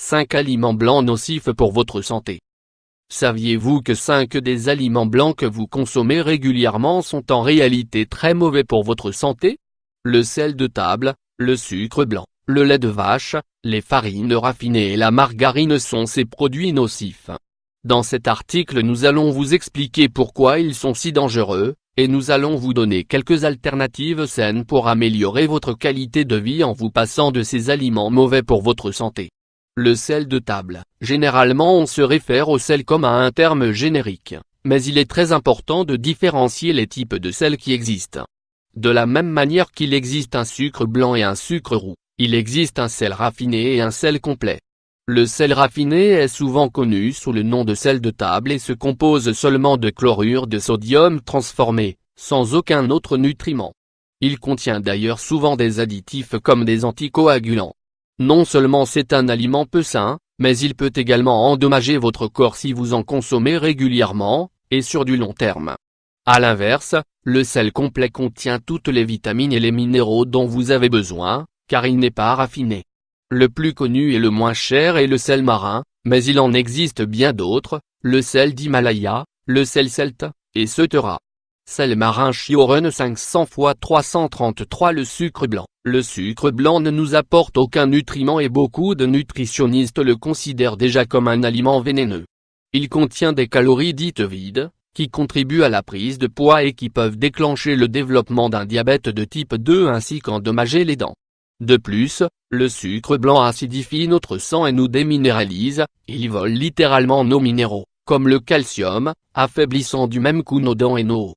5 aliments blancs nocifs pour votre santé. Saviez-vous que 5 des aliments blancs que vous consommez régulièrement sont en réalité très mauvais pour votre santé? Le sel de table, le sucre blanc, le lait de vache, les farines raffinées et la margarine sont ces produits nocifs. Dans cet article nous allons vous expliquer pourquoi ils sont si dangereux, et nous allons vous donner quelques alternatives saines pour améliorer votre qualité de vie en vous passant de ces aliments mauvais pour votre santé. Le sel de table. Généralement on se réfère au sel comme à un terme générique, mais il est très important de différencier les types de sel qui existent. De la même manière qu'il existe un sucre blanc et un sucre roux, il existe un sel raffiné et un sel complet. Le sel raffiné est souvent connu sous le nom de sel de table et se compose seulement de chlorure de sodium transformé, sans aucun autre nutriment. Il contient d'ailleurs souvent des additifs comme des anticoagulants. Non seulement c'est un aliment peu sain, mais il peut également endommager votre corps si vous en consommez régulièrement, et sur du long terme. À l'inverse, le sel complet contient toutes les vitamines et les minéraux dont vous avez besoin, car il n'est pas raffiné. Le plus connu et le moins cher est le sel marin, mais il en existe bien d'autres, le sel d'Himalaya, le sel celte, etc. Sel marin Chiorun 500 x 333. Le sucre blanc. Le sucre blanc ne nous apporte aucun nutriment et beaucoup de nutritionnistes le considèrent déjà comme un aliment vénéneux. Il contient des calories dites vides, qui contribuent à la prise de poids et qui peuvent déclencher le développement d'un diabète de type 2 ainsi qu'endommager les dents. De plus, le sucre blanc acidifie notre sang et nous déminéralise, il vole littéralement nos minéraux, comme le calcium, affaiblissant du même coup nos dents et nos os.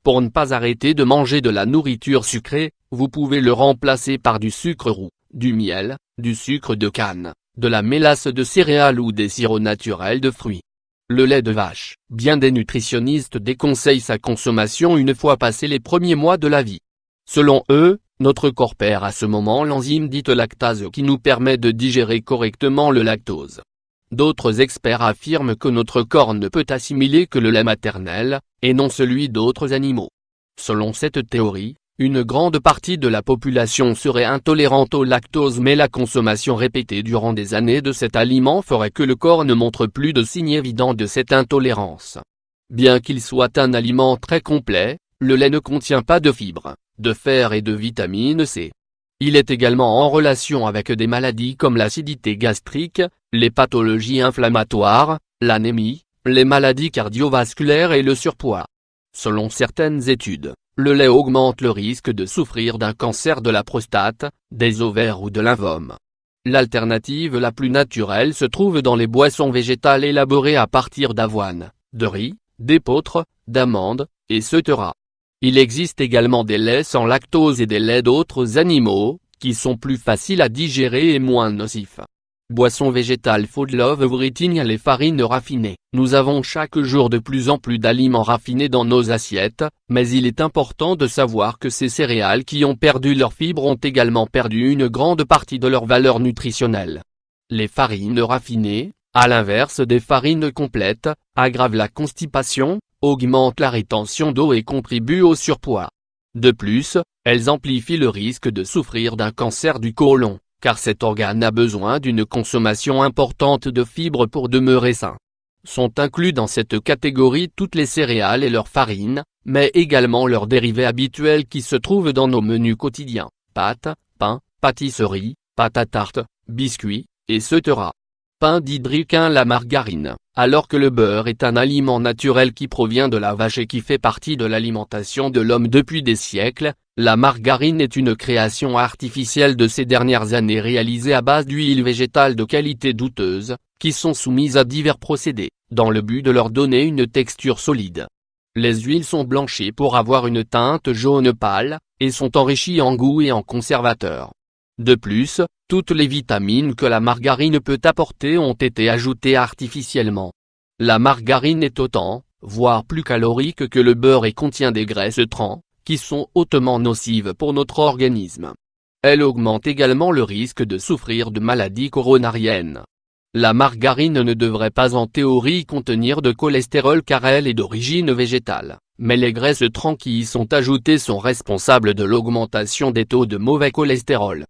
Pour ne pas arrêter de manger de la nourriture sucrée, vous pouvez le remplacer par du sucre roux, du miel, du sucre de canne, de la mélasse de céréales ou des sirops naturels de fruits. Le lait de vache. Bien des nutritionnistes déconseillent sa consommation une fois passés les premiers mois de la vie. Selon eux, notre corps perd à ce moment l'enzyme dite lactase qui nous permet de digérer correctement le lactose. D'autres experts affirment que notre corps ne peut assimiler que le lait maternel, et non celui d'autres animaux. Selon cette théorie, une grande partie de la population serait intolérante au lactose mais la consommation répétée durant des années de cet aliment ferait que le corps ne montre plus de signes évidents de cette intolérance. Bien qu'il soit un aliment très complet, le lait ne contient pas de fibres, de fer et de vitamine C. Il est également en relation avec des maladies comme l'acidité gastrique, les pathologies inflammatoires, l'anémie, les maladies cardiovasculaires et le surpoids. Selon certaines études, le lait augmente le risque de souffrir d'un cancer de la prostate, des ovaires ou de lymphome. L'alternative la plus naturelle se trouve dans les boissons végétales élaborées à partir d'avoine, de riz, d'épeautre, d'amandes, etc. Il existe également des laits sans lactose et des laits d'autres animaux, qui sont plus faciles à digérer et moins nocifs. Boissons végétales Food Love Everything. Les farines raffinées. Nous avons chaque jour de plus en plus d'aliments raffinés dans nos assiettes, mais il est important de savoir que ces céréales qui ont perdu leurs fibres ont également perdu une grande partie de leur valeur nutritionnelle. Les farines raffinées, à l'inverse des farines complètes, aggravent la constipation, augmentent la rétention d'eau et contribuent au surpoids. De plus, elles amplifient le risque de souffrir d'un cancer du côlon, car cet organe a besoin d'une consommation importante de fibres pour demeurer sain. Sont inclus dans cette catégorie toutes les céréales et leurs farines, mais également leurs dérivés habituels qui se trouvent dans nos menus quotidiens, pâtes, pain, pâtisseries, pâte à tarte, biscuits, etc. Pain d'hydriquin. La margarine. Alors que le beurre est un aliment naturel qui provient de la vache et qui fait partie de l'alimentation de l'homme depuis des siècles, la margarine est une création artificielle de ces dernières années réalisée à base d'huiles végétales de qualité douteuse, qui sont soumises à divers procédés, dans le but de leur donner une texture solide. Les huiles sont blanchies pour avoir une teinte jaune pâle, et sont enrichies en goût et en conservateurs. De plus, toutes les vitamines que la margarine peut apporter ont été ajoutées artificiellement. La margarine est autant, voire plus calorique que le beurre et contient des graisses trans, qui sont hautement nocives pour notre organisme. Elle augmente également le risque de souffrir de maladies coronariennes. La margarine ne devrait pas en théorie contenir de cholestérol car elle est d'origine végétale, mais les graisses trans qui y sont ajoutées sont responsables de l'augmentation des taux de mauvais cholestérol.